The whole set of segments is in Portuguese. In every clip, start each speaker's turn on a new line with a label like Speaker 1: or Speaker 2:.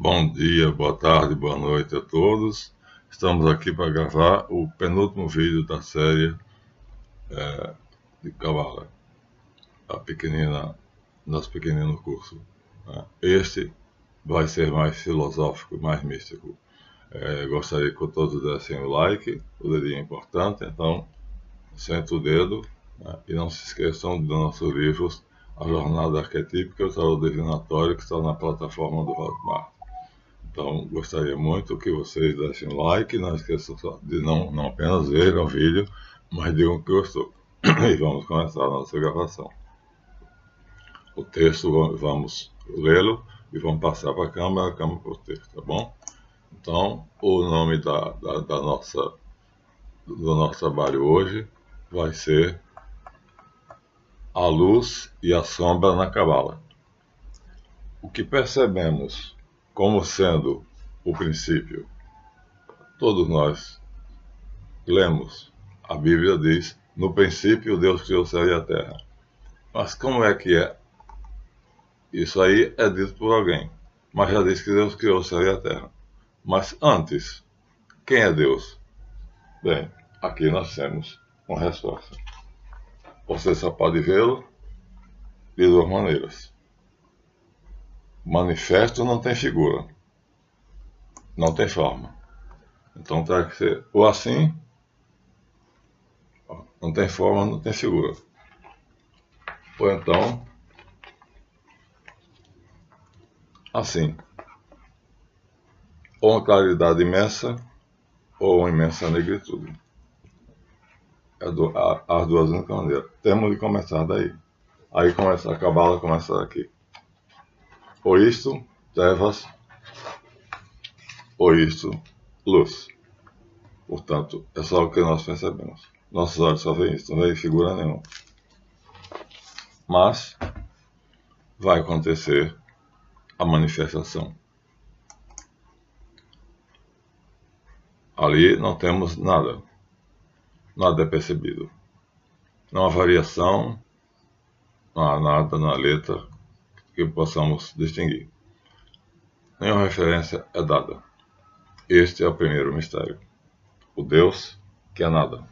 Speaker 1: Bom dia, boa tarde, boa noite a todos. Estamos aqui para gravar o penúltimo vídeo da série de Kabbalah, a pequenina, nosso pequenino curso. Este vai ser mais filosófico, mais místico. Gostaria que todos dessem o like, o dedinho é importante, então senta o dedo, e não se esqueçam dos nossos livros, A Jornada Arquetípica e o Tarot Divinatório, que está na plataforma do Hotmart. Então, gostaria muito que vocês dessem like, não esqueçam de não apenas verem o vídeo, mas digam que gostou. E vamos começar a nossa gravação. O texto, vamos lê-lo e vamos passar para a câmera para o texto, tá bom? Então, o nome do nosso trabalho hoje vai ser A Luz e a Sombra na Cabala. O que percebemos como sendo o princípio? Todos nós lemos, a Bíblia diz, no princípio Deus criou o céu e a terra. Mas como é que é? Isso aí é dito por alguém, mas já diz que Deus criou o céu e a terra. Mas antes, quem é Deus? Bem, aqui nós temos uma resposta. Você só pode vê-lo de duas maneiras. Manifesto não tem figura, não tem forma. Então terá que ser ou assim, não tem forma, não tem figura. Ou então, assim, ou uma claridade imensa, ou uma imensa negritude. As duas únicas maneiras. Temos de começar daí. Aí começa a Cabala, começa daqui. Ou isto, trevas, ou isto, luz. Portanto, é só o que nós percebemos. Nossos olhos só veem isso, não veem figura nenhuma. Mas vai acontecer a manifestação. Ali não temos nada. Nada é percebido. Não há variação, não há nada na letra que possamos distinguir. Nenhuma referência é dada. Este é o primeiro mistério. O Deus que é nada.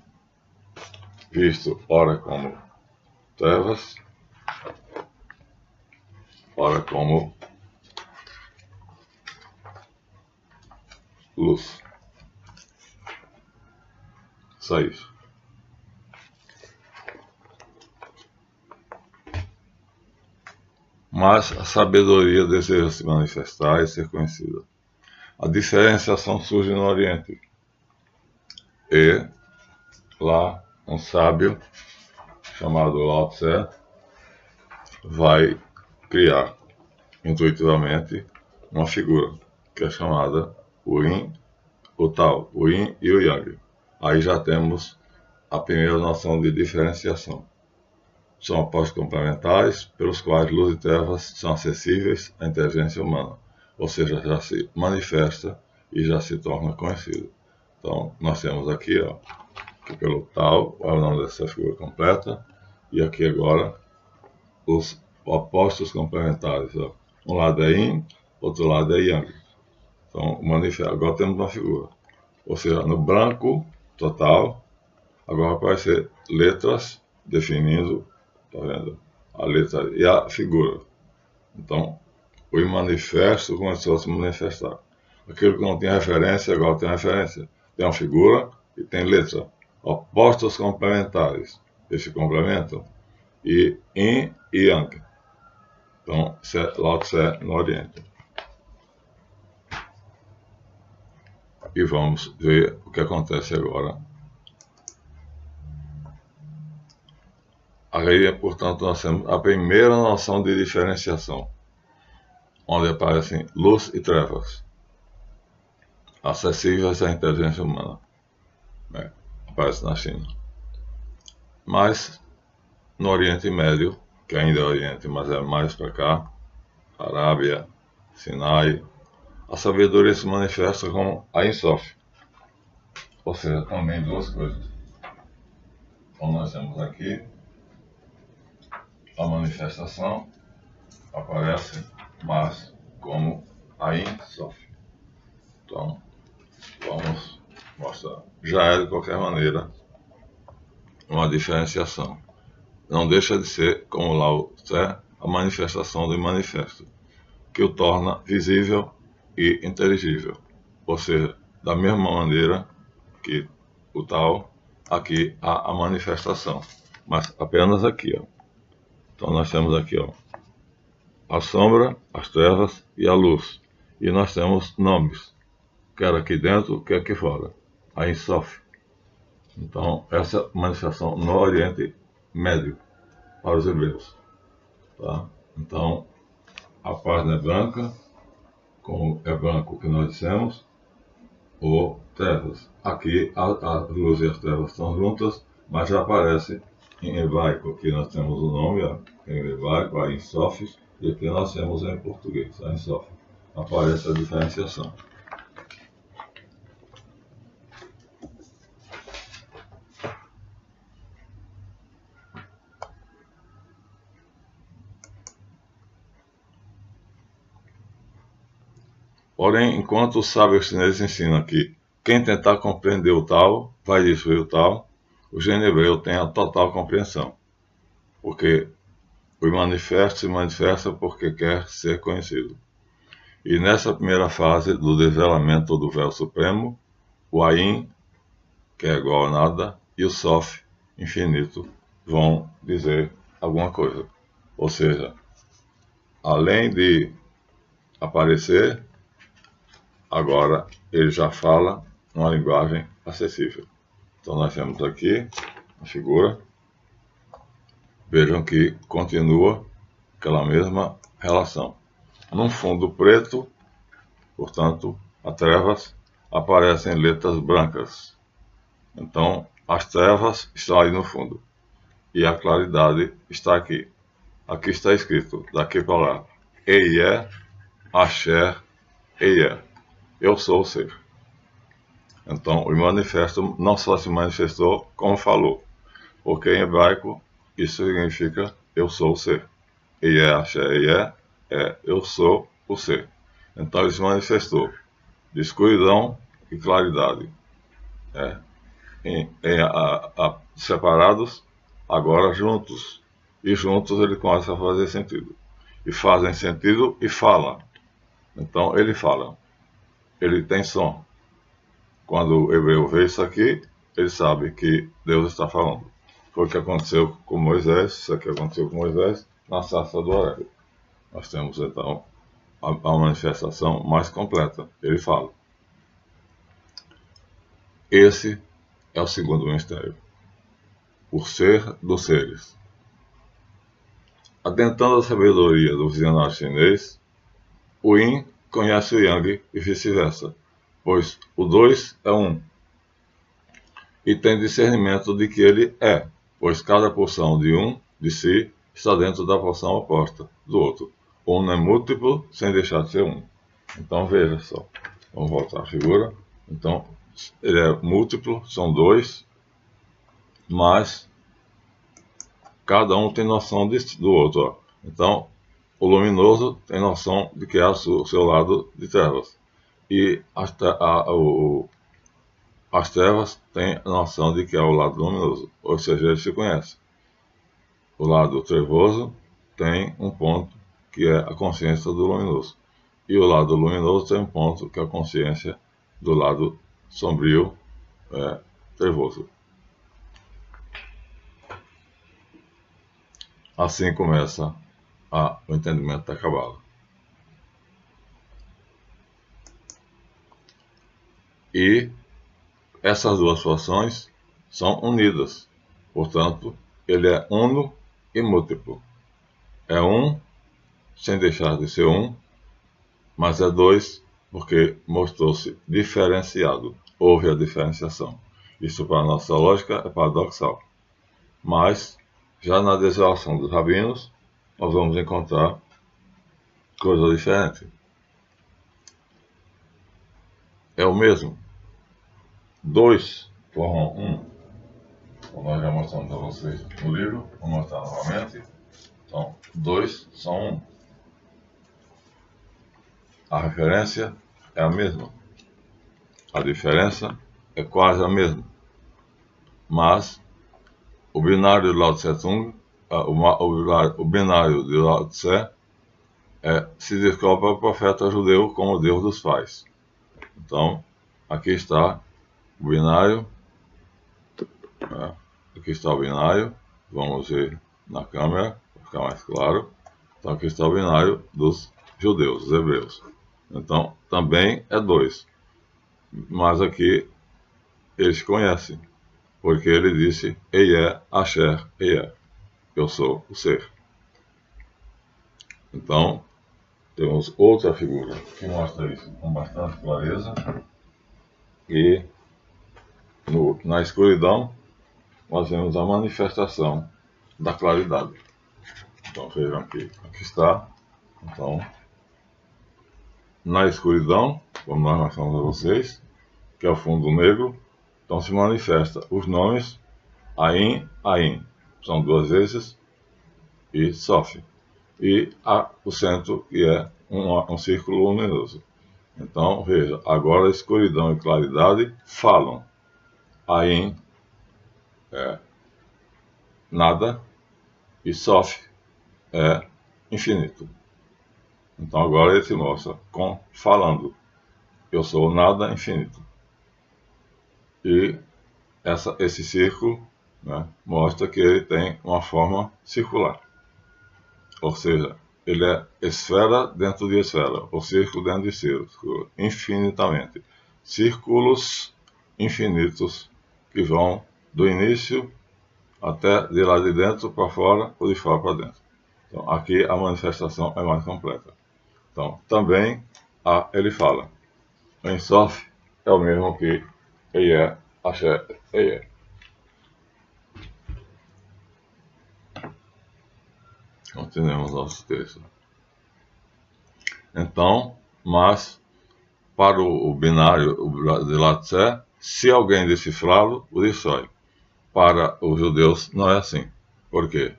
Speaker 1: Visto ora como trevas, ora como luz. Só isso. Mas a sabedoria deseja se manifestar e ser conhecida. A diferenciação surge no Oriente. E lá um sábio chamado Lao Tse vai criar intuitivamente uma figura que é chamada o Yin, o Tao, o Yin e o Yang. Aí já temos a primeira noção de diferenciação. São opostos complementares pelos quais luz e trevas são acessíveis à inteligência humana, ou seja, já se manifesta e já se torna conhecido. Então, nós temos aqui, que pelo Tao é o nome dessa figura completa, e aqui agora os opostos complementares. Um lado é Yin, outro lado é Yang. Então, agora temos uma figura. Ou seja, no branco total, agora aparecer letras definindo, tá vendo? A letra e a figura. Então, o manifesto começou a se manifestar. Aquilo que não tinha referência, agora tem referência. Tem uma figura e tem letra. Opostos complementares. Eles se complementam. E Yin e Yang. Então, Lao Tse no Oriente. E vamos ver o que acontece agora. Aí, portanto, nós temos a primeira noção de diferenciação, onde aparecem luz e trevas, acessíveis à inteligência humana. Aparece na China. Mas, no Oriente Médio, que ainda é Oriente, mas é mais para cá, Arábia, Sinai, a sabedoria se manifesta como a Ensof. Ou seja, também duas coisas. Então nós temos aqui a manifestação, aparece, mas como a Ensof. qualquer maneira, uma diferenciação. Não deixa de ser, como Lao Tse, a manifestação do imanifesto, que o torna visível e inteligível. Ou seja, da mesma maneira que o tal, aqui há a manifestação, mas apenas aqui, ó. Então nós temos aqui, ó, a sombra, as trevas e a luz. E nós temos nomes, quer aqui dentro, quer aqui fora. A Insof. Então, essa manifestação no Oriente Médio, para os hebreus. Tá? Então, a página é branca, como é branco o que nós dissemos, ou trevas. Aqui a luz e as trevas estão juntas, mas já aparece em hebraico. Aqui nós temos o nome, ó, em hebraico, a Insof, e aqui nós temos em português, a Insof. Aparece a diferenciação. Porém, enquanto os sábios chineses ensinam que quem tentar compreender o tal vai destruir o tal, o gênio hebreu tem a total compreensão, porque o manifesto se manifesta porque quer ser conhecido. E nessa primeira fase do desvelamento do véu supremo, o Ain, que é igual a nada, e o Sof, infinito, vão dizer alguma coisa. Ou seja, além de aparecer, agora ele já fala uma linguagem acessível. Então nós temos aqui a figura. Vejam que continua aquela mesma relação. Num fundo preto, portanto, as trevas aparecem letras brancas. Então, as trevas estão aí no fundo. E a claridade está aqui. Aqui está escrito, daqui para lá, Eie, Asher, Eie. Eu sou o ser. Então, o manifesto não só se manifestou, como falou. Porque em hebraico, isso significa eu sou o ser. Eie, Asher, Eie, é eu sou o ser. Então, ele se manifestou de escuridão e claridade. Separados, agora juntos. E juntos ele começa a fazer sentido. E fazem sentido e falam. Então, ele fala. Ele tem som. Quando o hebreu vê isso aqui, ele sabe que Deus está falando. Foi o que aconteceu com Moisés, isso aqui aconteceu com Moisés, na sarça do Horebe. Nós temos, então, a manifestação mais completa. Ele fala. Esse é o segundo mistério. O ser dos seres. Adentrando a sabedoria do visionário chinês, o Yin conhece o Yang e vice-versa, pois o dois é um, e tem discernimento de que ele é, pois cada porção de um de si está dentro da porção oposta do outro. Um não é múltiplo sem deixar de ser um. Então veja só, vamos voltar à figura. Então ele é múltiplo, são dois, mas cada um tem noção do outro. Ó. Então, o luminoso tem noção de que é o seu lado de trevas. E as trevas têm a noção de que é o lado luminoso. Ou seja, eles se conhecem. O lado trevoso tem um ponto que é a consciência do luminoso. E o lado luminoso tem um ponto que é a consciência do lado sombrio, trevoso. Assim começa o entendimento da Cabala. E essas duas porções são unidas. Portanto, ele é uno e múltiplo. É um sem deixar de ser um, mas é dois porque mostrou-se diferenciado. Houve a diferenciação. Isso, para a nossa lógica, é paradoxal. Mas, já na desolação dos rabinos, nós vamos encontrar coisa diferente. É o mesmo. Dois formam um. Como nós já mostramos a vocês no livro, vou mostrar novamente. Então, dois são um. A referência é a mesma. A diferença é quase a mesma. Mas o binário de Lao Tse Tung, o binário de Lao Tse, se descobre para o profeta judeu como Deus dos pais. Então, aqui está o binário. Aqui está o binário. Vamos ver na câmera, para ficar mais claro. Então, aqui está o binário dos judeus, dos hebreus. Então, também é 2. Mas aqui eles conhecem, porque ele disse Ehyeh Asher Ehyeh. Eu sou o ser. Então, temos outra figura que mostra isso com bastante clareza. E na escuridão, nós vemos a manifestação da claridade. Então, vejam aqui. Aqui está. Então, na escuridão, como nós mostramos a vocês, que é o fundo negro, então se manifesta os nomes Ain, Ain. São 2 vezes. E Sof. E o centro, que é um círculo luminoso. Então, veja, agora escuridão e claridade falam. Ain é nada e Sof é infinito. Então, agora ele se mostra falando. Eu sou nada infinito. E esse círculo, né, mostra que ele tem uma forma circular. Ou seja, ele é esfera dentro de esfera, ou círculo dentro de círculo, infinitamente. Círculos infinitos que vão do início até de lá de dentro para fora ou de fora para dentro. Então, aqui a manifestação é mais completa. Então, também ele fala, Ein Sof é o mesmo que Ehyeh Asher Ehyeh. Continuemos nosso texto. Então, mas para o binário de Lao Tse, se alguém decifrá-lo, o destrói. Para os judeus não é assim. Por quê?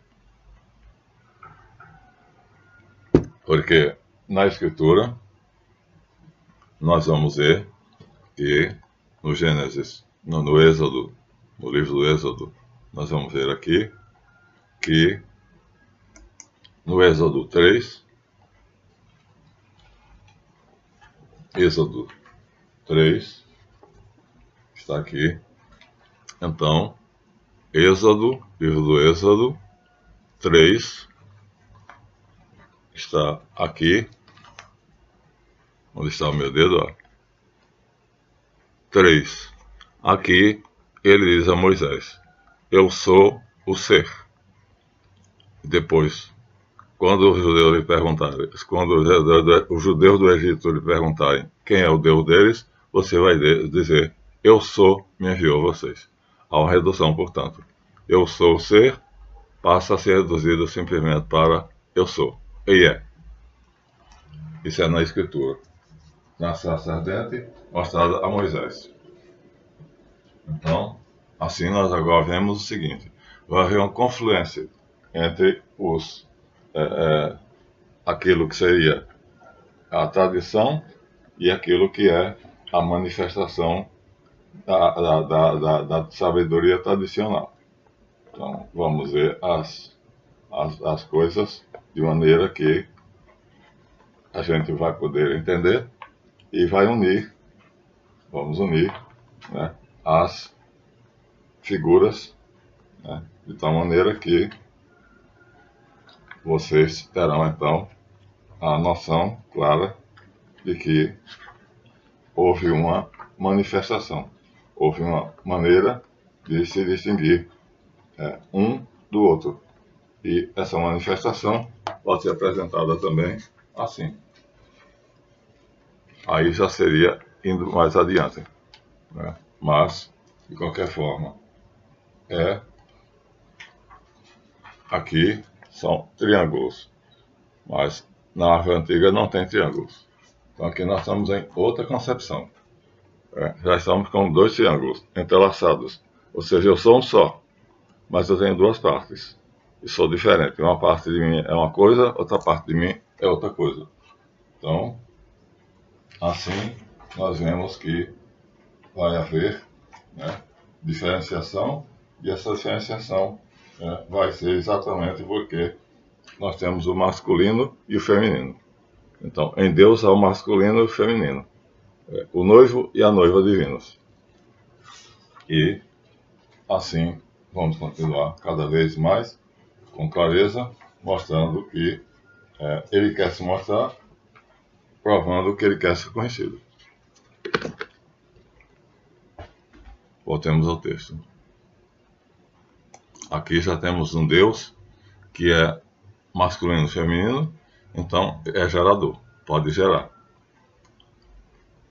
Speaker 1: Porque na Escritura nós vamos ver que no Gênesis, no Êxodo, no livro do Êxodo, nós vamos ver aqui que no Êxodo 3, Êxodo 3, está aqui. Então, Êxodo, livro do Êxodo 3, está aqui. Onde está o meu dedo? Ó. 3. Aqui ele diz a Moisés: eu sou o ser. Depois, quando os judeus lhe perguntarem, quando os judeus do Egito lhe perguntarem quem é o Deus deles, você vai dizer: eu sou, me enviou vocês. Há uma redução, portanto. Eu sou o ser, passa a ser reduzido simplesmente para eu sou. Ehyeh. Isso é na Escritura. Na sarça ardente, mostrada a Moisés. Então, assim nós agora vemos o seguinte: vai haver uma confluência entre aquilo que seria a tradição e aquilo que é a manifestação da sabedoria tradicional. Então, vamos ver as coisas de maneira que a gente vai poder entender e vai vamos unir, né, as figuras, né, de tal maneira que vocês terão então a noção clara de que houve uma manifestação, houve uma maneira de se distinguir um do outro. E essa manifestação pode ser apresentada também assim. Aí já seria indo mais adiante, né? Mas, de qualquer forma, aqui são triângulos, mas na árvore antiga não tem triângulos. Então aqui nós estamos em outra concepção. Já estamos com 2 triângulos entrelaçados, ou seja, eu sou um só, mas eu tenho 2 partes e sou diferente. Uma parte de mim é uma coisa, outra parte de mim é outra coisa. Então, assim nós vemos que vai haver, né, diferenciação E essa diferenciação vai ser exatamente porque nós temos o masculino e o feminino. Então, em Deus há o masculino e o feminino, o noivo e a noiva divinos. E assim vamos continuar cada vez mais com clareza, mostrando que ele quer se mostrar, provando que ele quer ser conhecido. Voltemos ao texto. Aqui já temos um Deus que é masculino e feminino, então é gerador, pode gerar.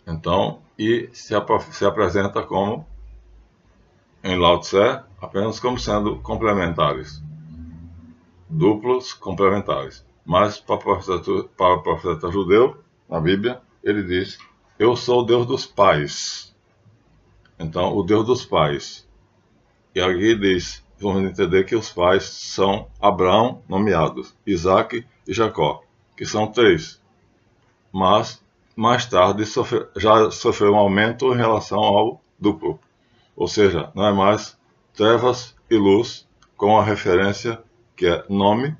Speaker 1: Então, e se apresenta como, em Lao Tse, apenas como sendo complementares, duplos complementares. Mas para o profeta judeu, na Bíblia, ele diz: eu sou o Deus dos pais. Então, o Deus dos pais. E aqui diz, vamos entender que os pais são Abraão, nomeados, Isaac e Jacó, que são 3. Mas, mais tarde, já sofreu um aumento em relação ao duplo. Ou seja, não é mais trevas e luz, com a referência que é nome,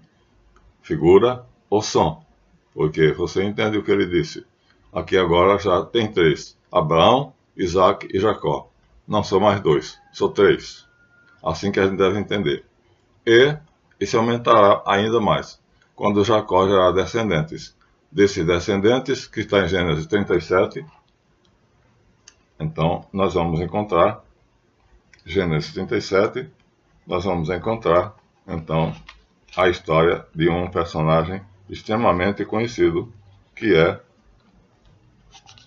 Speaker 1: figura ou som. Porque você entende o que ele disse. Aqui agora já tem 3. Abraão, Isaac e Jacó. Não são mais 2, são 3. Assim que a gente deve entender. E isso aumentará ainda mais, quando Jacó gerar descendentes. Desses descendentes, que está em Gênesis 37, então nós vamos encontrar, Gênesis 37, nós vamos encontrar, então, a história de um personagem extremamente conhecido, que é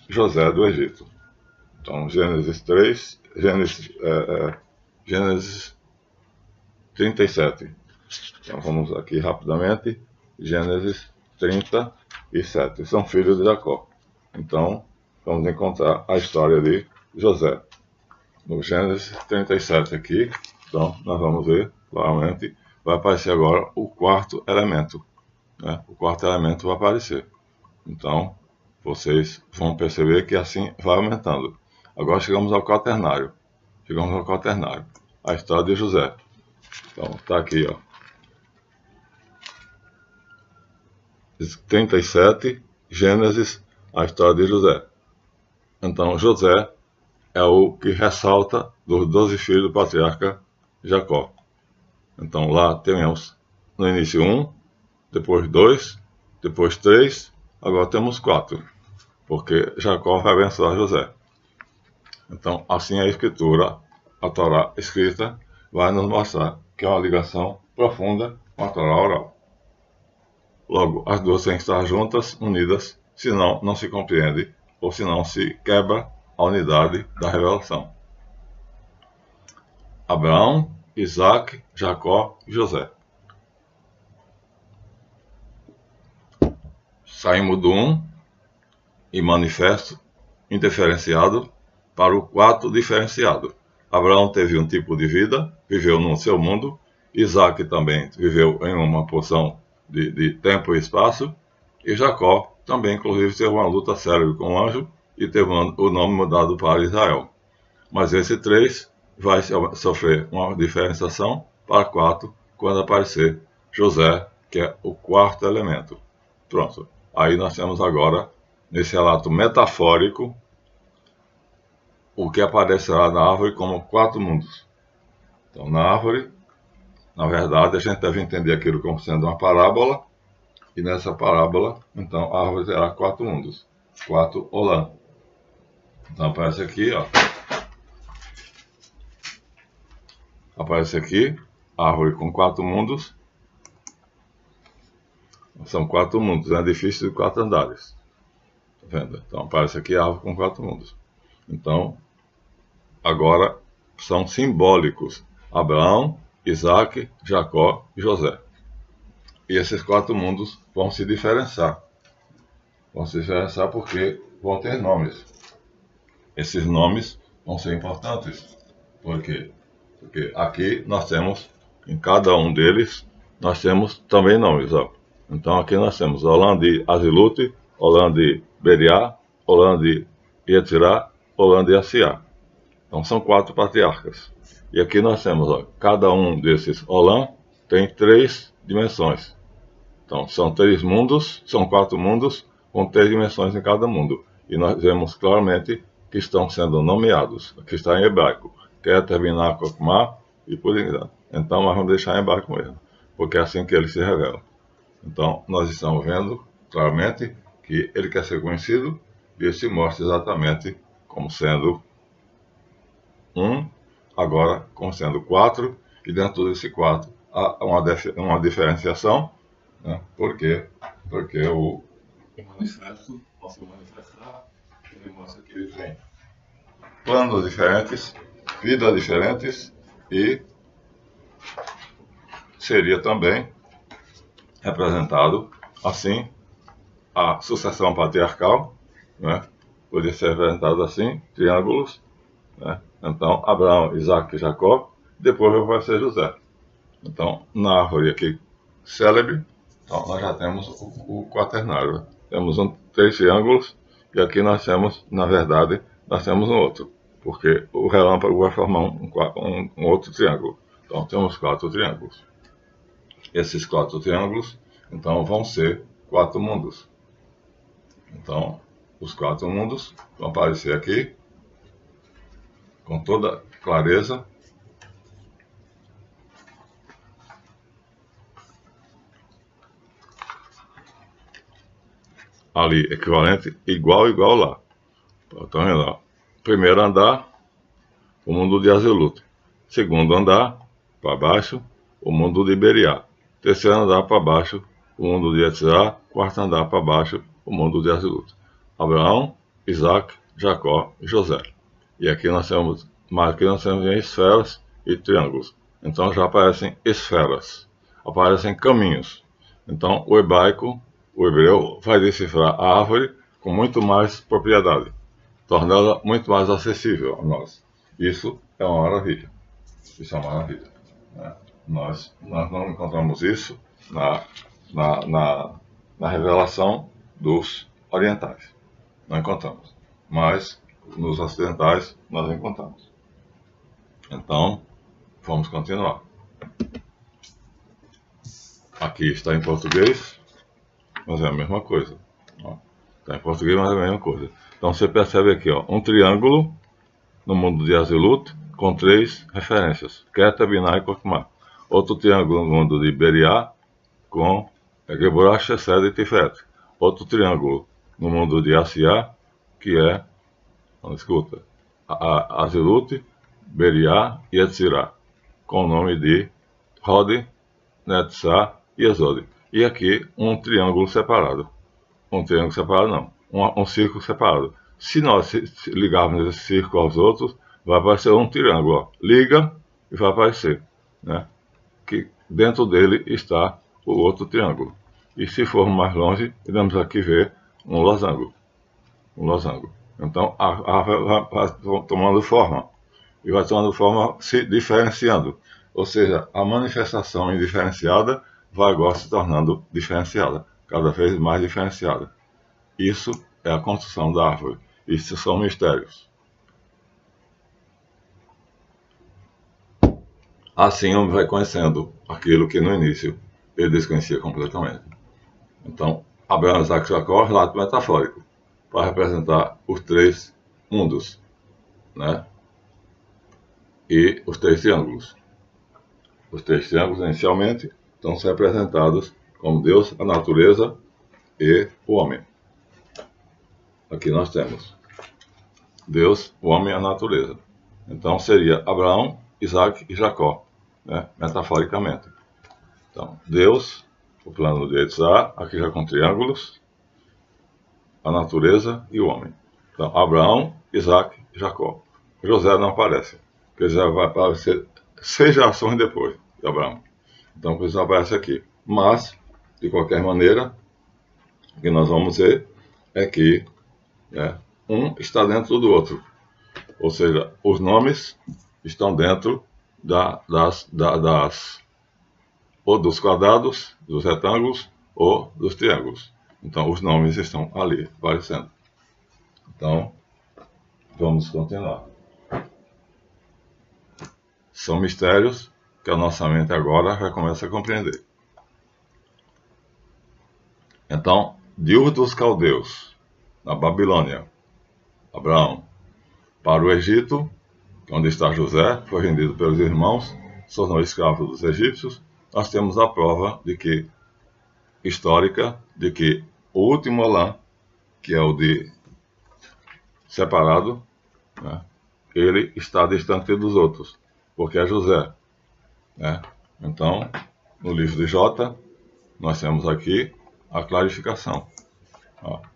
Speaker 1: José do Egito. Então, Gênesis 37. Então, vamos aqui rapidamente. Gênesis 37. São filhos de Jacó. Então, vamos encontrar a história de José. No Gênesis 37 aqui, então, nós vamos ver claramente, vai aparecer agora o quarto elemento. Né? O quarto elemento vai aparecer. Então, vocês vão perceber que assim vai aumentando. Agora chegamos ao quaternário. A história de José. Então, está aqui, ó. 37, Gênesis, a história de José. Então, José é o que ressalta dos 12 filhos do patriarca Jacó. Então, lá temos no início 1, depois 2, depois 3, agora temos 4. Porque Jacó vai abençoar José. Então, assim a Escritura, a Torá escrita, vai nos mostrar que é uma ligação profunda com a Torá oral. Logo, as duas têm que estar juntas, unidas, senão não se compreende, ou senão se quebra a unidade da revelação. Abraão, Isaac, Jacó e José. Saímos do 1 e manifesto indiferenciado para o 4 diferenciado. Abraão teve um tipo de vida, viveu no seu mundo. Isaac também viveu em uma porção de tempo e espaço. E Jacó também, inclusive, teve uma luta célebre com o anjo e teve o nome mudado para Israel. Mas esse 3 vai sofrer uma diferenciação para 4 quando aparecer José, que é o quarto elemento. Pronto. Aí nós temos agora, nesse relato metafórico, o que aparecerá na árvore como 4 mundos. Então, na árvore, na verdade, a gente deve entender aquilo como sendo uma parábola, e nessa parábola, então, a árvore terá 4 mundos, 4 Olam. Então, aparece aqui, ó. Aparece aqui, árvore com 4 mundos. São 4 mundos, é um edifício de 4 andares. Tá vendo? Então, aparece aqui a árvore com 4 mundos. Então, agora são simbólicos: Abraão, Isaac, Jacó e José. E esses 4 mundos vão se diferenciar. Vão se diferenciar porque vão ter nomes. Esses nomes vão ser importantes. Por quê? Porque aqui nós temos, em cada um deles, nós temos também nomes. Ó. Então aqui nós temos Olam de Azilute, Olam de Beriá, Olam de Yetzirá, Olam de Assiá. Então são 4 patriarcas. E aqui nós temos, ó, cada um desses Olam tem 3 dimensões. Então, são 3 mundos, são 4 mundos, com 3 dimensões em cada mundo. E nós vemos claramente que estão sendo nomeados. Aqui está em hebraico. Quer terminar com Kokmah e por engano. Então, nós vamos deixar em hebraico mesmo, porque é assim que ele se revela. Então, nós estamos vendo claramente que ele quer ser conhecido e ele se mostra exatamente como sendo um, agora como sendo 4, e dentro desse 4 há uma diferenciação, né? Por quê? Porque o manifesto, ao se manifestar, ele mostra que ele tem planos diferentes, vidas diferentes, e seria também representado assim a sucessão patriarcal, né? Poderia ser representado assim, triângulos, né? Então, Abraão, Isaac e Jacó, depois vai ser José. Então, na árvore aqui célebre, então, nós já temos o quaternário. Né? Temos 3 triângulos, e aqui nós temos, na verdade, nós temos um outro, porque o relâmpago vai formar um outro triângulo. Então, temos 4 triângulos. Esses 4 triângulos, então, vão ser 4 mundos. Então, os 4 mundos vão aparecer aqui, com toda clareza. Ali, equivalente, igual lá. Estão vendo lá? Primeiro andar, o mundo de Azilut. Segundo andar, para baixo, o mundo de Beriá. Terceiro andar para baixo, o mundo de Etzá. Quarto andar para baixo, o mundo de Azilut. Abraão, Isaac, Jacó e José. E aqui nós temos, mas aqui nós temos esferas e triângulos. Então já aparecem esferas, aparecem caminhos. Então o hebreu vai decifrar a árvore com muito mais propriedade, torná-la muito mais acessível a nós. Isso é uma maravilha. Isso é uma maravilha. Né? Nós não encontramos isso na revelação dos orientais. Não encontramos. Mas nos ocidentais nós encontramos. Então, vamos continuar. Aqui está em português, mas é a mesma coisa. Está em português, mas é a mesma coisa. Então você percebe aqui, ó, um triângulo no mundo de Azilut com 3 referências: Queta, Biná e Kokmah. Outro triângulo no mundo de Beriá com Geborah, Chesed e Tiferet. Outro triângulo no mundo de Asiá, que é, escuta, Azilut, Beriá e Etzirá, com o nome de Hod, Netzá e Exode. E aqui um triângulo separado. Um triângulo separado não, um círculo separado. Se nós ligarmos esse círculo aos outros, vai aparecer um triângulo. Ó. Liga e vai aparecer, né? Que dentro dele está o outro triângulo. E se formos mais longe, iremos aqui ver um losango. Um losango. Então a árvore vai tomando forma. E vai tomando forma se diferenciando. Ou seja, a manifestação indiferenciada vai agora se tornando diferenciada, cada vez mais diferenciada. Isso é a construção da árvore. Isso são mistérios. Assim, o homem vai conhecendo aquilo que no início ele desconhecia completamente. Então, Abraão, Isaac e Jacó é um relato metafórico para representar os 3 mundos, né? E os 3 triângulos. Os 3 triângulos, inicialmente, estão representados como Deus, a natureza e o homem. Aqui nós temos Deus, o homem e a natureza. Então seria Abraão, Isaac e Jacó, né? Metaforicamente. Então, Deus, o plano de Etzá, aqui já com triângulos, a natureza e o homem. Então, Abraão, Isaac e Jacó. José não aparece, porque já vai aparecer 6 gerações depois de Abraão. Então, por isso aparece aqui. Mas, de qualquer maneira, o que nós vamos ver é que, né, um está dentro do outro. Ou seja, os nomes estão dentro ou dos quadrados, dos retângulos ou dos triângulos. Então, os nomes estão ali aparecendo. Então, vamos continuar. São mistérios que a nossa mente agora já começa a compreender. Então, de Ur dos Caldeus, na Babilônia, Abraão, para o Egito, onde está José, foi vendido pelos irmãos, se tornou escravo dos egípcios, nós temos a prova de que, histórica, de que o último Alã, que é o de separado, né, ele está distante dos outros, porque é José. Né? Então, no livro de Jota, nós temos aqui a clarificação.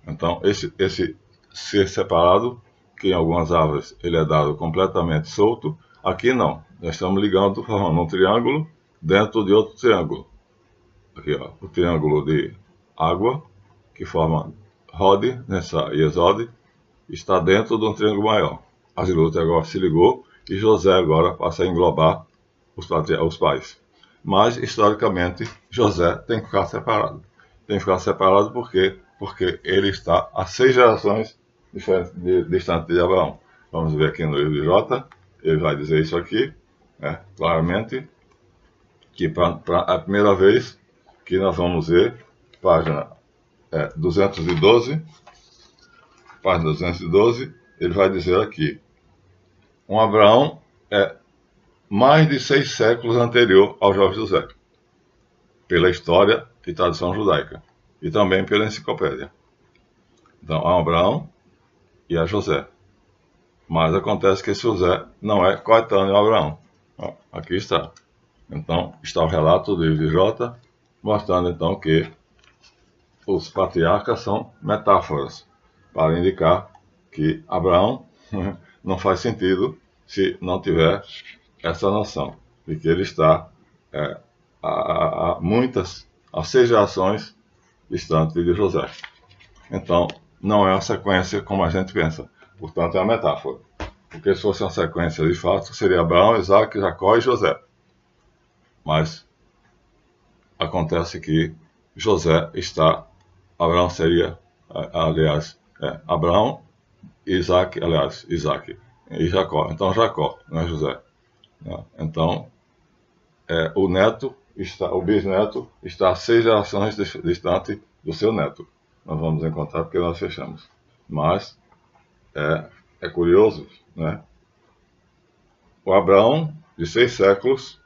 Speaker 1: Então, esse ser separado, que em algumas árvores ele é dado completamente solto, aqui não. Nós estamos ligando, formando um triângulo dentro de outro triângulo. Aqui, ó, o triângulo de água, que forma Rod, Nessa e Exode, está dentro de um triângulo maior. Azilut agora se ligou e José agora passa a englobar os pais. Mas, historicamente, José tem que ficar separado. Tem que ficar separado porque ele está a 6 gerações distante de Abraão. Vamos ver aqui no livro de Jota, ele vai dizer isso aqui, né, claramente, que para a primeira vez que nós vamos ver, página 212, página 212, ele vai dizer aqui, um Abraão é mais de 6 séculos anterior ao jovem José, pela história e tradição judaica, e também pela enciclopédia. Então, há um Abraão e há José. Mas acontece que esse José não é coetâneo a Abraão. Aqui está. Então, está o relato do livro de Jota, mostrando então que os patriarcas são metáforas, para indicar que Abraão não faz sentido se não tiver essa noção de que ele está há 6 gerações distante de José. Então, não é uma sequência como a gente pensa. Portanto, é uma metáfora. Porque se fosse uma sequência de fato, seria Abraão, Isaac, Jacó e José. Mas acontece que José está... Abraão seria, aliás, Abraão, Isaac e Jacó. Então, Jacó, não é José. Então, o bisneto está a 6 gerações distante do seu neto. Nós vamos encontrar porque nós fechamos. Mas é curioso, né? O Abraão, de 6 séculos,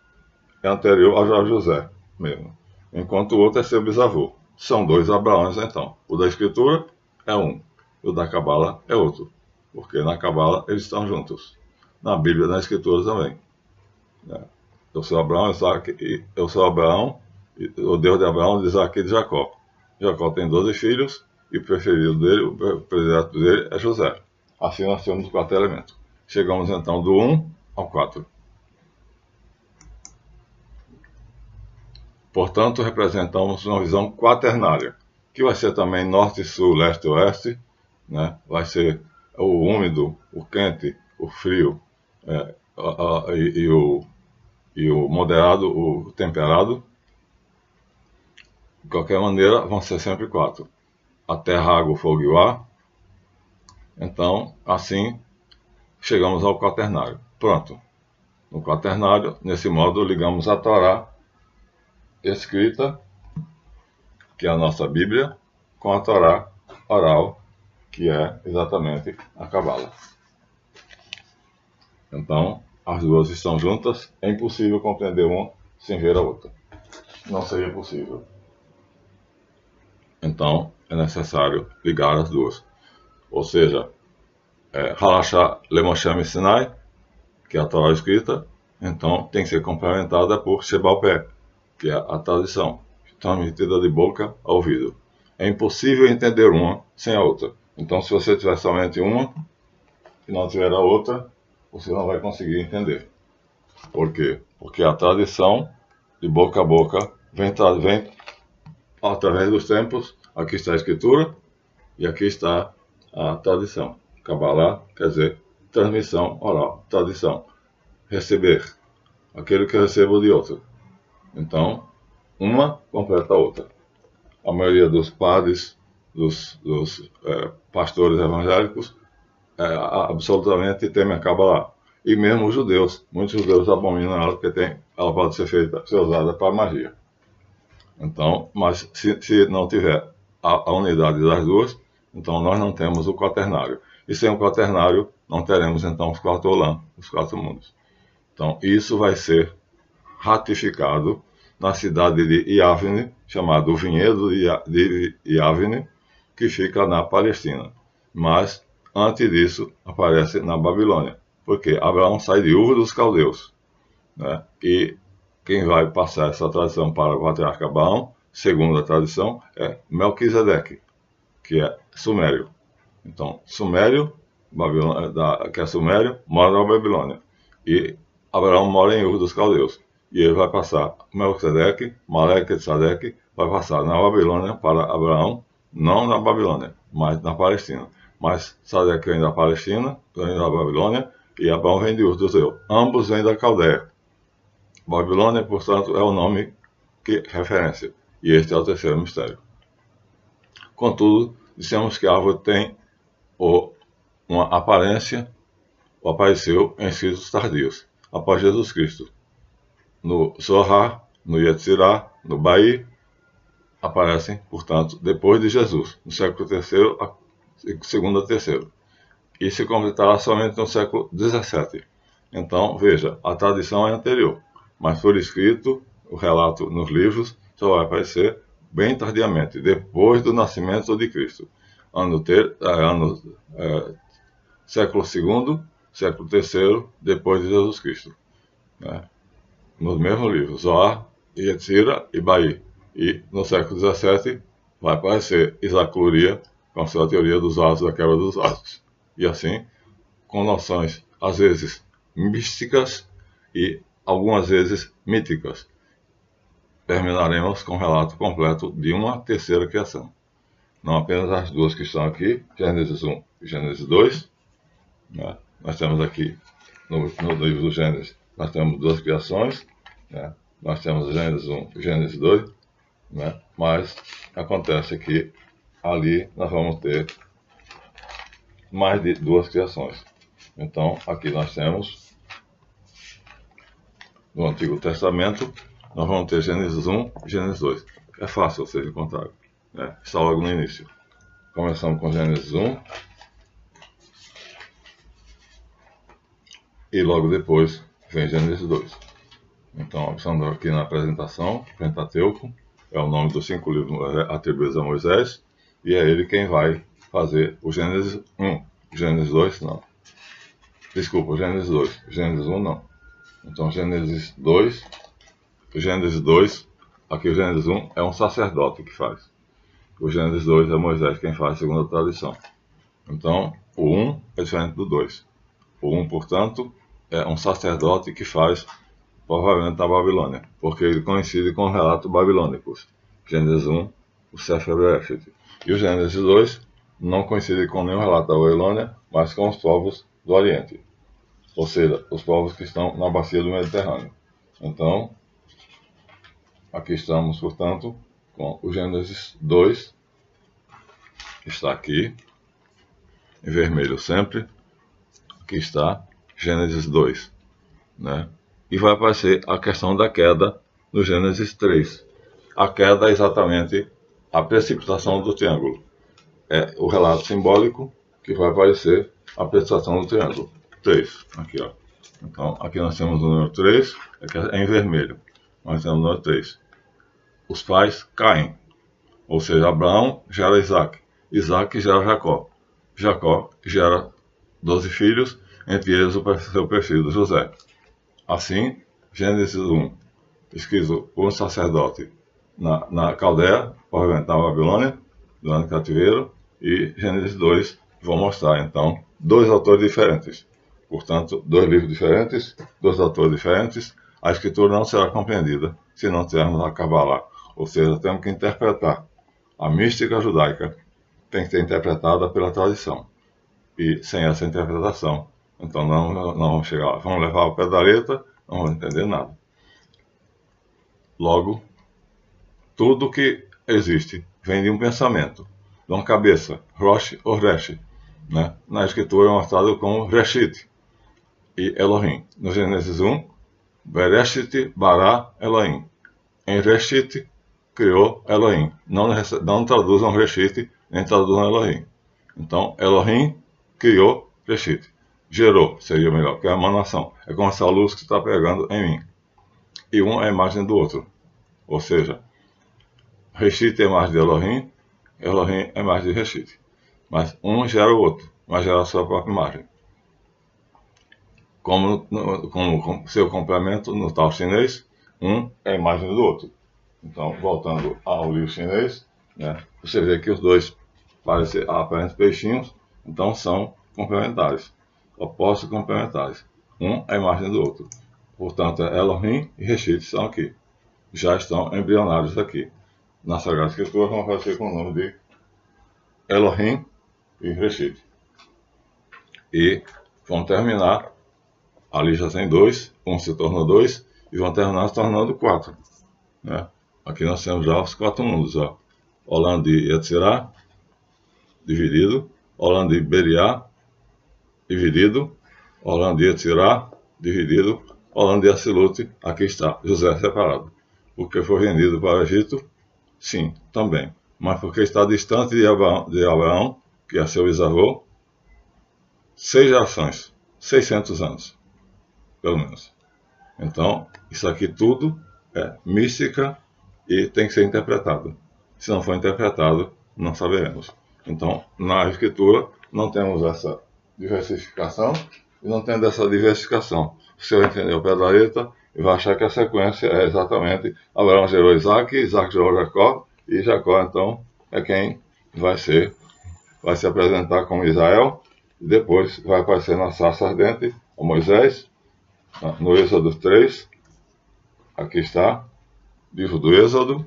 Speaker 1: é anterior ao José mesmo, enquanto o outro é seu bisavô. São 2 Abraões, então. O da Escritura é um, o da Cabala é outro, porque na Cabala eles estão juntos. Na Bíblia e na Escritura também. Eu sou Abraão, eu sou Abraão, o Deus de Abraão, de Isaac e de Jacó. Jacó tem 12 filhos e o preferido dele, o predileto dele é José. Assim nós temos os 4 elementos. Chegamos então do 1 ao 4. Portanto, representamos uma visão quaternária, que vai ser também norte, sul, leste e oeste, né? Vai ser o úmido, o quente, o frio e o moderado, o temperado. De qualquer maneira, vão ser sempre 4. A terra, água, o fogo e o ar. Então, assim, chegamos ao quaternário. Pronto. No quaternário, nesse modo, ligamos a Torá escrita, que é a nossa Bíblia, com a Torá oral, que é exatamente a Cabala. Então, as duas estão juntas, é impossível compreender uma sem ver a outra. Não seria possível. Então, é necessário ligar as duas. Ou seja, Halachá Lemoshem Sinai, que é a Torá escrita, então tem que ser complementada por Shebal Pé, que é a tradição, transmitida de boca a ouvido. É impossível entender uma sem a outra. Então, se você tiver somente uma e não tiver a outra, você não vai conseguir entender. Por quê? Porque a tradição, de boca a boca, vem através dos tempos. Aqui está a Escritura e aqui está a tradição. Kabbalah quer dizer transmissão oral, tradição. Receber, aquele que eu recebo de outro. Então, uma completa a outra. A maioria dos padres, dos pastores evangélicos, absolutamente temem a Kabbalah. E mesmo os judeus, muitos judeus abominam ela porque ela pode ser usada para magia. Então, mas se não tiver a unidade das duas, então nós não temos o quaternário. E sem o quaternário, não teremos então os 4 Olam, os 4 mundos. Então, isso vai ser ratificado na cidade de Yavne, chamado Vinhedo de Yavne, que fica na Palestina. Mas, antes disso, aparece na Babilônia, porque Abraão sai de Ur dos Caldeus, né? E quem vai passar essa tradição para o patriarca Abraão, segundo a tradição, é Melquisedeque, que é sumério. Então, sumério, que é sumério, mora na Babilônia. E Abraão mora em Ur dos Caldeus. E ele vai passar, Melquisedeque, Maleque-Tzadeque, vai passar na Babilônia para Abraão, não na Babilônia, mas na Palestina. Mas Tzadeque vem da Palestina, vem da Babilônia, e Abraão vem de Ur dos Caldeus. Ambos vêm da Caldeia. Babilônia, portanto, é o nome que referência. E este é o terceiro mistério. Contudo, dissemos que a árvore tem uma aparência, ou apareceu em escritos tardios, após Jesus Cristo. No Zohar, no Yetzirah, no Bahí, aparecem, portanto, depois de Jesus, no século III, segundo a terceiro. E se completará somente no século XVII. Então, veja, a tradição é anterior, mas por escrito, o relato nos livros só vai aparecer bem tardiamente, depois do nascimento de Cristo. Século II, século III, depois de Jesus Cristo. Né? Nos mesmos livros, Zohar, Yetzirah e Bahí. E no século XVII vai aparecer Isaac Luria com sua teoria dos vasos, da quebra dos vasos. E assim, com noções, às vezes, místicas e algumas vezes míticas. Terminaremos com o relato completo de uma terceira criação. Não apenas as duas que estão aqui, Gênesis 1 e Gênesis 2. Né? Nós temos aqui, no livro do Gênesis, nós temos duas criações. Né? Nós temos Gênesis 1 e Gênesis 2. Né? Mas acontece que ali nós vamos ter mais de duas criações. Então, aqui nós temos, no Antigo Testamento, nós vamos ter Gênesis 1 e Gênesis 2. É fácil vocês encontrarem. Né? Está logo no início. Começamos com Gênesis 1. E logo depois vem Gênesis 2. Então, estamos aqui na apresentação, Pentateuco, é o nome dos 5 livros atribuídos a Moisés, e é ele quem vai fazer o Gênesis 1. Gênesis 2, não. Desculpa, Gênesis 2. Gênesis 1, não. Então, Gênesis 2, aqui o Gênesis 1 é um sacerdote que faz. O Gênesis 2 é Moisés quem faz, segundo a tradição. Então, o 1 é diferente do 2. O 1, portanto, é um sacerdote que faz, provavelmente, na Babilônia, porque ele coincide com os relatos babilônicos. Gênesis 1, o Sefer Bereshit. E o Gênesis 2 não coincide com nenhum relato da Babilônia, mas com os povos do Oriente. Ou seja, os povos que estão na bacia do Mediterrâneo. Então, aqui estamos, portanto, com o Gênesis 2, está aqui, em vermelho sempre. Aqui está Gênesis 2, né? E vai aparecer a questão da queda no Gênesis 3. A queda é exatamente a precipitação do triângulo. É o relato simbólico que vai aparecer a precipitação do triângulo. 3, aqui ó. Então, aqui nós temos o número 3, é em vermelho. Nós temos o número 3. Os pais caem, ou seja, Abraão gera Isaac, Isaac gera Jacó, Jacó gera 12 filhos, entre eles o seu preferido José. Assim, Gênesis 1, escrito por um sacerdote na Caldeia, provavelmente na Babilônia, durante o cativeiro, e Gênesis 2, vou mostrar então 2 autores diferentes. Portanto, 2 livros diferentes, 2 autores diferentes. A escritura não será compreendida se não tivermos a Kabbalah. Ou seja, temos que interpretar. A mística judaica tem que ser interpretada pela tradição. E sem essa interpretação, então não vamos chegar lá. Vamos levar ao pé da letra, não vamos entender nada. Logo, tudo que existe vem de um pensamento, de uma cabeça, Rosh ou Resh. Né? Na escritura é mostrado como Reshit. e Elohim. No Gênesis 1, Bereshit bara Elohim. Em Reshit, criou Elohim. Não traduzam Reshit, nem traduzam Elohim. Então, Elohim criou Reshit. Gerou, seria melhor, que é a emanação. É como essa luz que está pegando em mim. E um é a imagem do outro. Ou seja, Reshit é a imagem de Elohim, Elohim é a imagem de Reshit. Mas um gera o outro, mas gera a sua própria imagem. Como seu complemento no tal chinês, um é a imagem do outro. Então, voltando ao livro chinês, né, você vê que os dois parecem apenas peixinhos, então são complementares, opostos complementares. Um é a imagem do outro. Portanto, Elohim e Reshit estão aqui. Já estão embrionários aqui. Na Sagrada Escritura vão aparecer com o nome de Elohim e Reshit. E vão terminar, ali já tem dois, um se tornou dois, e vão terminar se tornando quatro. Né? Aqui nós temos já os quatro mundos. Ó. Olam de Yetzirah, dividido. Olam de Beriá, dividido. Olam de Yetzirah, dividido. Olam de Asilut, aqui está, José separado. Porque foi vendido para o Egito? Sim, também. Mas porque está distante de Abraão, que é seu bisavô, 6 gerações, 600 anos, pelo menos. Então, isso aqui tudo é mística e tem que ser interpretado. Se não for interpretado, não saberemos. Então, na Escritura, não temos essa diversificação e não tendo essa diversificação. Você vai entender o pé da letra e vai achar que a sequência é exatamente Abraão gerou Isaac, Isaac gerou Jacó, e Jacó, então, é quem vai se apresentar como Israel, e depois vai aparecer na sarça ardente o Moisés, no Êxodo 3, aqui está, livro do Êxodo,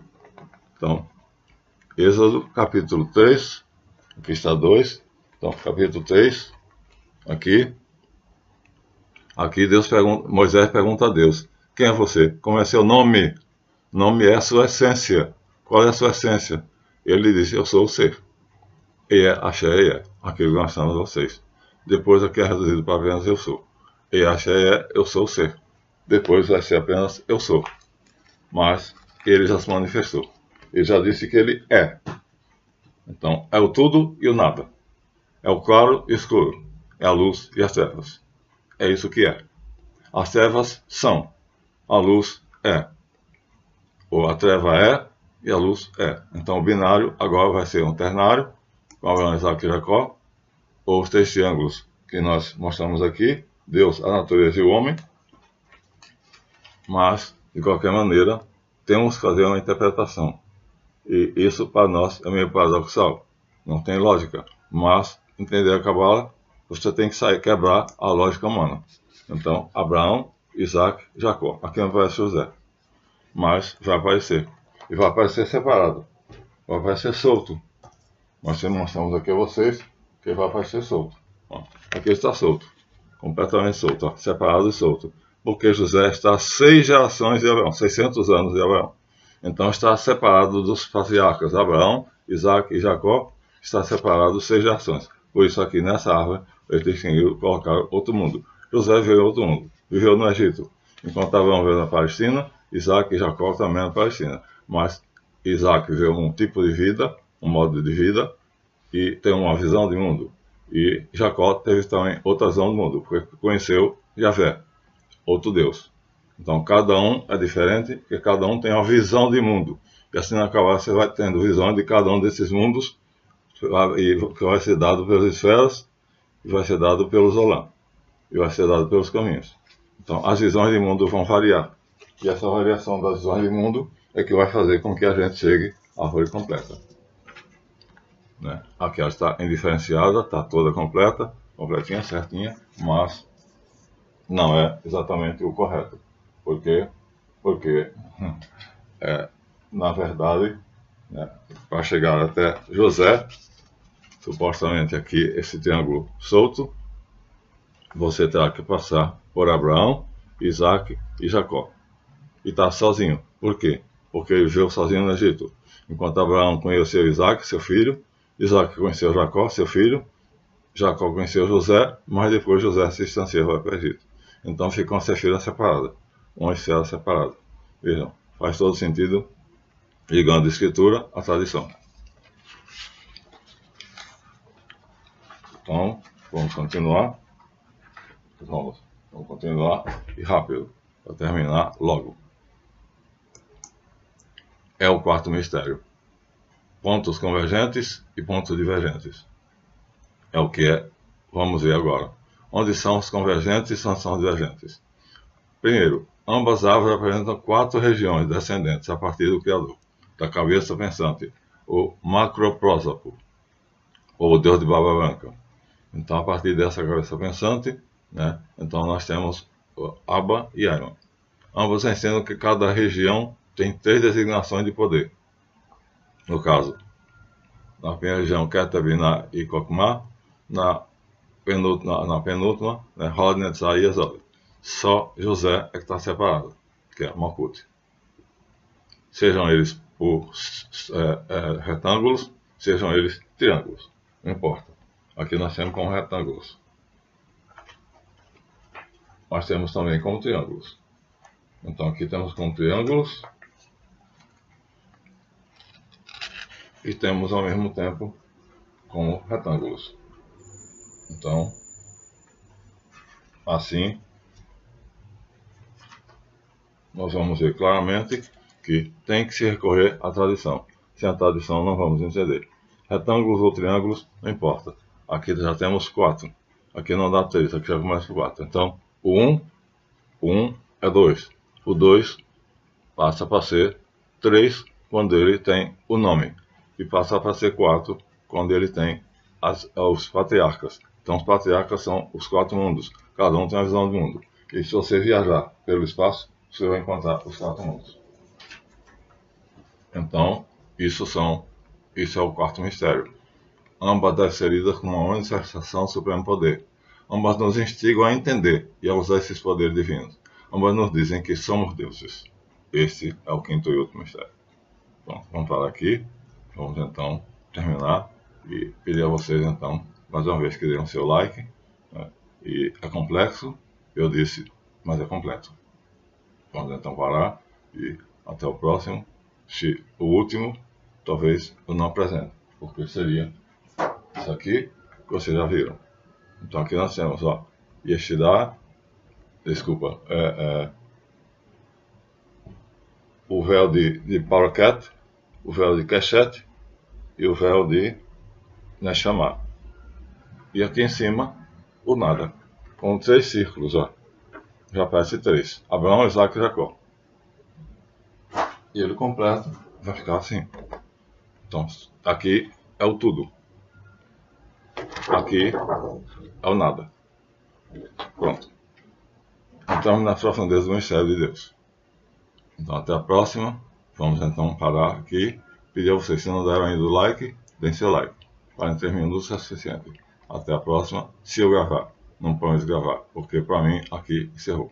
Speaker 1: então, Êxodo, capítulo 3, aqui está 2, então, capítulo 3, aqui Moisés pergunta a Deus, quem é você? Como é seu nome? Nome é a sua essência. Qual é a sua essência? Ele disse, eu sou o ser. E é, aquilo que nós chamamos vocês. Depois aqui é reduzido para apenas eu sou. E é, eu sou o ser. Depois vai ser apenas eu sou. Mas ele já se manifestou. Ele já disse que ele é. Então, é o tudo e o nada. É o claro e o escuro. É a luz e as trevas. É isso que é. As trevas são. A luz é. Ou a treva é e a luz é. Então o binário agora vai ser um ternário, com Abraão, Isaac e Jacó, ou os três triângulos que nós mostramos aqui, Deus, a natureza e o homem. Mas, de qualquer maneira, temos que fazer uma interpretação. E isso para nós é meio paradoxal. Não tem lógica. Mas, entender a Cabala, você tem que quebrar a lógica humana. Então, Abraão, Isaac, Jacó. Aqui não aparece José. Mas vai aparecer. E vai aparecer separado. Vai aparecer solto. Nós mostramos aqui a vocês que vai aparecer solto. Ó, aqui está solto. Completamente solto. Ó, separado e solto. Porque José está a 6 gerações de Abraão. 600 anos de Abraão. Então está separado dos patriarcas. Abraão, Isaac e Jacó. Está separado 6 gerações. Por isso aqui nessa árvore ele decidiu colocar outro mundo. José veio em outro mundo. Viveu no Egito. Enquanto Abraão veio na Palestina, Isaac e Jacó também na Palestina. Mas Isaac veio um tipo de vida, um modo de vida, e tem uma visão de mundo. E Jacó teve também outra visão do mundo, porque conheceu Javé, outro Deus. Então cada um é diferente, porque cada um tem uma visão de mundo. E assim na Kabbalah você vai tendo visão de cada um desses mundos, e que vai ser dado pelas esferas, e vai ser dado pelos Olam, e vai ser dado pelos caminhos. Então as visões de mundo vão variar. E essa variação das visões de mundo é que vai fazer com que a gente chegue à árvore completa. Né? Aqui ela está indiferenciada, está toda completa, completinha, certinha, mas não é exatamente o correto. Porque na verdade, né, para chegar até José, supostamente aqui esse triângulo solto, você terá que passar por Abraão, Isaac e Jacó. E está sozinho. Por quê? Porque ele viveu sozinho no Egito. Enquanto Abraão conheceu Isaac, seu filho, Isaac conheceu Jacó, seu filho, Jacó conheceu José, mas depois José se distanciou para o Egito. Então fica uma cefira separada, uma esfera separada. Vejam, faz todo sentido ligando a escritura à tradição. Então, vamos continuar. Vamos continuar e rápido, para terminar logo. É o quarto mistério. Pontos convergentes e pontos divergentes. É o que é, vamos ver agora. Onde são os convergentes e onde são os divergentes. Primeiro, ambas árvores apresentam 4 regiões descendentes a partir do Criador, da cabeça pensante, o macroprósopo, ou o Deus de barba branca. Então, a partir dessa cabeça pensante, né, então nós temos Abba e Ayman. Ambos ensinam que cada região tem 3 designações de poder. No caso, na primeira região, Keter e Kokma, na penúltima, né, Hod, Netzah e Yesod. Só José é que está separado, que é Malkut. Sejam eles por retângulos, sejam eles triângulos, não importa. Aqui nós temos como retângulos. Nós temos também como triângulos. Então aqui temos como triângulos e temos ao mesmo tempo como retângulos. Então, assim, nós vamos ver claramente que tem que se recorrer à tradição. Sem a tradição não vamos entender. Retângulos ou triângulos, não importa. Aqui já temos 4. Aqui não dá 3, aqui já começa com 4. Então, o 1 é 2. O 2 passa para ser 3 quando ele tem o nome. E passa para ser 4 quando ele tem os patriarcas. Então, os patriarcas são os 4 mundos. Cada um tem uma visão do mundo. E se você viajar pelo espaço, você vai encontrar os 4 mundos. Então, isso é o quarto mistério. Ambas devem ser lidas como uma manifestação do Supremo Poder. Ambas nos instigam a entender e a usar esses poderes divinos. Ambas nos dizem que somos deuses. Este é o quinto e último mistério. Bom, vamos parar aqui. Vamos então terminar e pedir a vocês então, mais uma vez, que dêem o seu like. Né? E é complexo, eu disse, mas é completo. Vamos então parar e até o próximo. Se o último, talvez eu não apresente, porque seria isso aqui que vocês já viram. Então aqui nós temos, ó, Yeshidá, desculpa, o véu de Paraket, o véu de Keshet e o véu de Neshama. E aqui em cima, o nada, com 3 círculos, ó. Já aparece 3. Abraão, Isaac e Jacó. E ele completo vai ficar assim. Então, aqui é o tudo. Aqui é o nada. Pronto. Entramos na profundeza do mistério de Deus. Então, até a próxima. Vamos então parar aqui. Pedir a vocês, se não deram ainda o like, deem seu like. 43 minutos é suficiente. Até a próxima. Se eu gravar. Não prometo gravar, porque para mim aqui encerrou.